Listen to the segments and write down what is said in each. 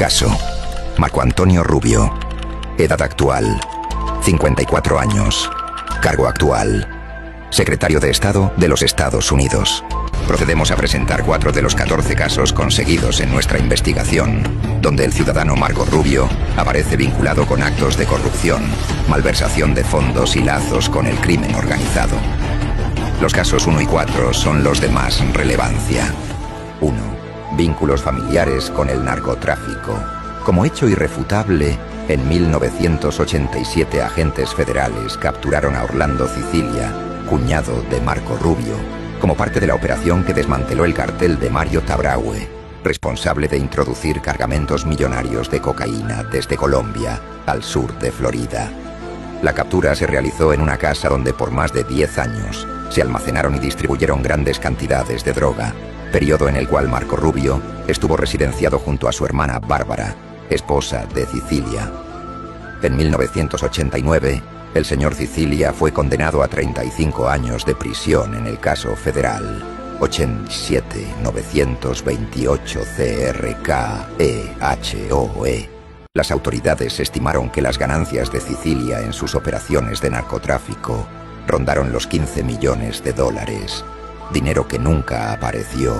Caso: Marco Antonio Rubio. Edad actual: 54 años. Cargo actual: Secretario de Estado de los Estados Unidos. Procedemos a presentar 4 de los 14 casos conseguidos en nuestra investigación, donde el ciudadano Marco Rubio aparece vinculado con actos de corrupción, malversación de fondos y lazos con el crimen organizado. Los casos 1 y 4 son los de más relevancia. 1. Vínculos familiares con el narcotráfico. Como hecho irrefutable, en 1987 agentes federales capturaron a Orlando Cicilia, cuñado de Marco Rubio, como parte de la operación que desmanteló el cartel de Mario Tabraue, responsable de introducir cargamentos millonarios de cocaína desde Colombia al sur de Florida. La captura se realizó en una casa donde por más de 10 años se almacenaron y distribuyeron grandes cantidades de droga, periodo en el cual Marco Rubio estuvo residenciado junto a su hermana Bárbara, esposa de Cicilia. En 1989, el señor Cicilia fue condenado a 35 años de prisión en el caso federal 87928 CRKEHOE. Las autoridades estimaron que las ganancias de Cicilia en sus operaciones de narcotráfico rondaron los 15 millones de dólares, dinero que nunca apareció.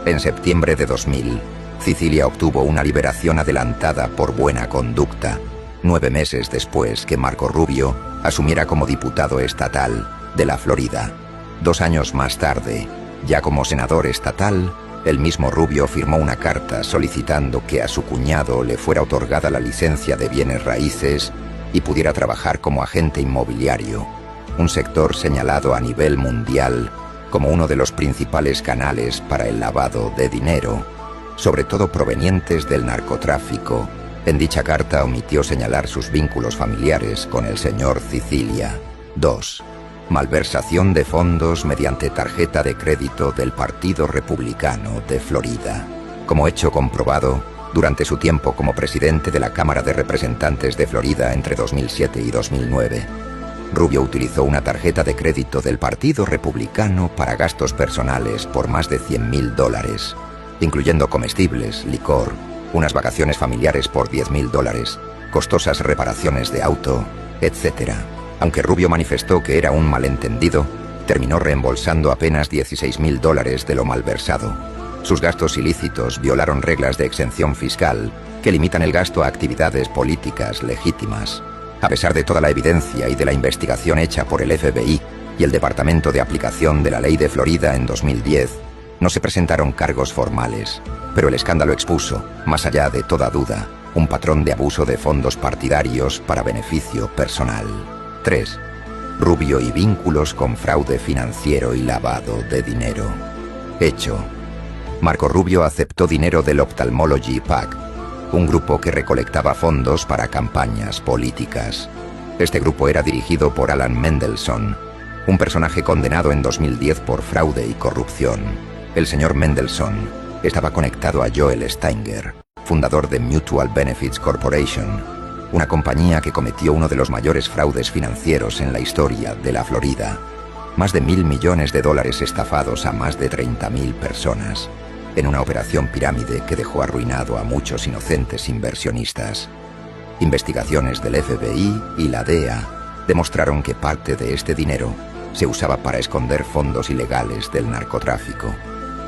En septiembre de 2000, Cicilia obtuvo una liberación adelantada por buena conducta, 9 meses después que Marco Rubio asumiera como diputado estatal de la Florida. 2 años más tarde, ya como senador estatal, el mismo Rubio firmó una carta solicitando que a su cuñado le fuera otorgada la licencia de bienes raíces y pudiera trabajar como agente inmobiliario, un sector señalado a nivel mundial como uno de los principales canales para el lavado de dinero, sobre todo provenientes del narcotráfico. En dicha carta omitió señalar sus vínculos familiares con el señor Cicilia. 2. Malversación de fondos mediante tarjeta de crédito del Partido Republicano de Florida. Como hecho comprobado, durante su tiempo como presidente de la Cámara de Representantes de Florida entre 2007 y 2009, Rubio utilizó una tarjeta de crédito del Partido Republicano para gastos personales por más de $100,000, incluyendo comestibles, licor, unas vacaciones familiares por $10,000, costosas reparaciones de auto, etc. Aunque Rubio manifestó que era un malentendido, terminó reembolsando apenas $16,000 de lo malversado. Sus gastos ilícitos violaron reglas de exención fiscal que limitan el gasto a actividades políticas legítimas. A pesar de toda la evidencia y de la investigación hecha por el FBI y el Departamento de Aplicación de la Ley de Florida en 2010, no se presentaron cargos formales, pero el escándalo expuso, más allá de toda duda, un patrón de abuso de fondos partidarios para beneficio personal. 3. Rubio y vínculos con fraude financiero y lavado de dinero. Hecho: Marco Rubio aceptó dinero del Ophthalmology PAC, un grupo que recolectaba fondos para campañas políticas. Este grupo era dirigido por Alan Mendelsohn, un personaje condenado en 2010 por fraude y corrupción. El señor Mendelsohn estaba conectado a Joel Steiger, fundador de Mutual Benefits Corporation, una compañía que cometió uno de los mayores fraudes financieros en la historia de la Florida. Más de $1.000 millones estafados a más de 30.000 personas, en una operación pirámide que dejó arruinado a muchos inocentes inversionistas. Investigaciones del FBI y la DEA demostraron que parte de este dinero se usaba para esconder fondos ilegales del narcotráfico.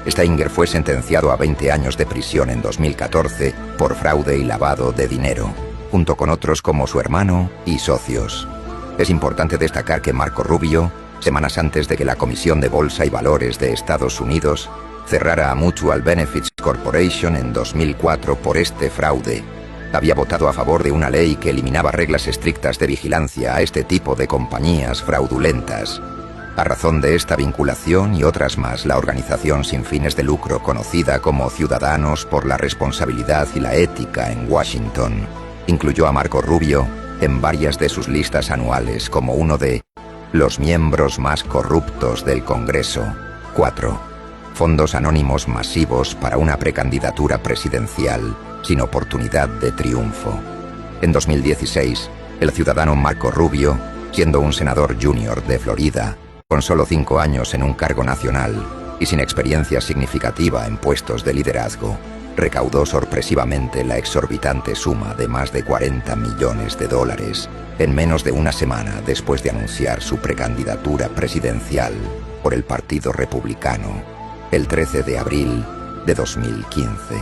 Steiger fue sentenciado a 20 años de prisión en 2014 por fraude y lavado de dinero, junto con otros como su hermano y socios. Es importante destacar que Marco Rubio, semanas antes de que la Comisión de Bolsa y Valores de Estados Unidos cerrara a Mutual Benefits Corporation en 2004 por este fraude, había votado a favor de una ley que eliminaba reglas estrictas de vigilancia a este tipo de compañías fraudulentas. A razón de esta vinculación y otras más, la organización sin fines de lucro conocida como Ciudadanos por la Responsabilidad y la Ética en Washington incluyó a Marco Rubio en varias de sus listas anuales como uno de los miembros más corruptos del Congreso. 4. Fondos anónimos masivos para una precandidatura presidencial sin oportunidad de triunfo. En 2016, el ciudadano Marco Rubio, siendo un senador junior de Florida, con solo 5 años en un cargo nacional y sin experiencia significativa en puestos de liderazgo, recaudó sorpresivamente la exorbitante suma de más de 40 millones de dólares en menos de una semana después de anunciar su precandidatura presidencial por el Partido Republicano, el 13 de abril de 2015.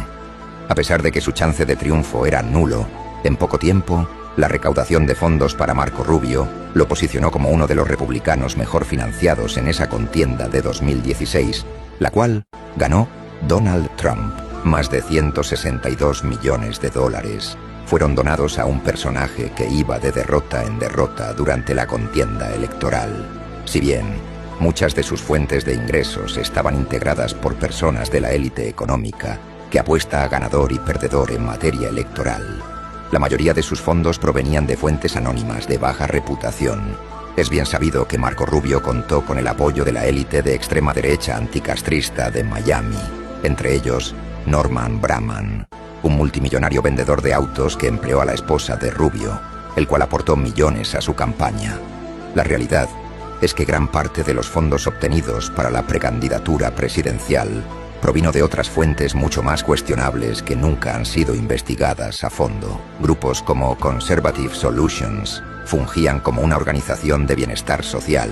A pesar de que su chance de triunfo era nulo, en poco tiempo, la recaudación de fondos para Marco Rubio lo posicionó como uno de los republicanos mejor financiados en esa contienda de 2016, la cual ganó Donald Trump. Más de 162 millones de dólares fueron donados a un personaje que iba de derrota en derrota durante la contienda electoral. Si bien muchas de sus fuentes de ingresos estaban integradas por personas de la élite económica que apuesta a ganador y perdedor en materia electoral, la mayoría de sus fondos provenían de fuentes anónimas de baja reputación. Es bien sabido que Marco Rubio contó con el apoyo de la élite de extrema derecha anticastrista de Miami, entre ellos Norman Brahman, un multimillonario vendedor de autos que empleó a la esposa de Rubio, el cual aportó millones a su campaña. La realidad es que gran parte de los fondos obtenidos para la precandidatura presidencial provino de otras fuentes mucho más cuestionables que nunca han sido investigadas a fondo. Grupos como Conservative Solutions fungían como una organización de bienestar social,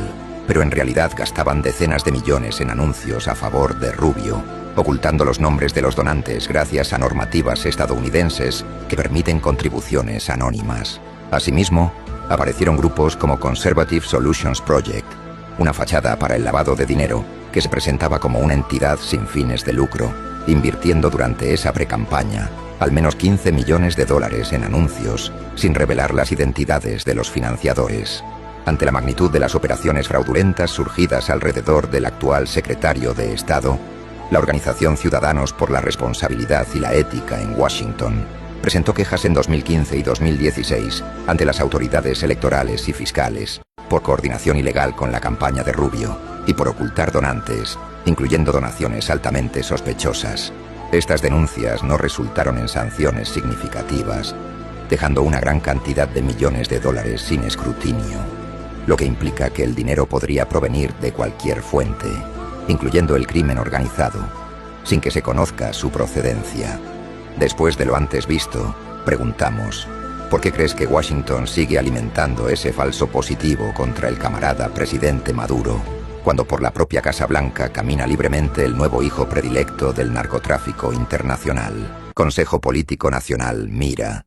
pero en realidad gastaban decenas de millones en anuncios a favor de Rubio, ocultando los nombres de los donantes gracias a normativas estadounidenses que permiten contribuciones anónimas. Asimismo, aparecieron grupos como Conservative Solutions Project, una fachada para el lavado de dinero que se presentaba como una entidad sin fines de lucro, invirtiendo durante esa precampaña al menos 15 millones de dólares en anuncios, sin revelar las identidades de los financiadores. Ante la magnitud de las operaciones fraudulentas surgidas alrededor del actual secretario de Estado, la organización Ciudadanos por la Responsabilidad y la Ética en Washington presentó quejas en 2015 y 2016 ante las autoridades electorales y fiscales por coordinación ilegal con la campaña de Rubio y por ocultar donantes, incluyendo donaciones altamente sospechosas. Estas denuncias no resultaron en sanciones significativas, dejando una gran cantidad de millones de dólares sin escrutinio, lo que implica que el dinero podría provenir de cualquier fuente, incluyendo el crimen organizado, sin que se conozca su procedencia. Después de lo antes visto, preguntamos, ¿por qué crees que Washington sigue alimentando ese falso positivo contra el camarada presidente Maduro, cuando por la propia Casa Blanca camina libremente el nuevo hijo predilecto del narcotráfico internacional? Consejo Político Nacional, mira.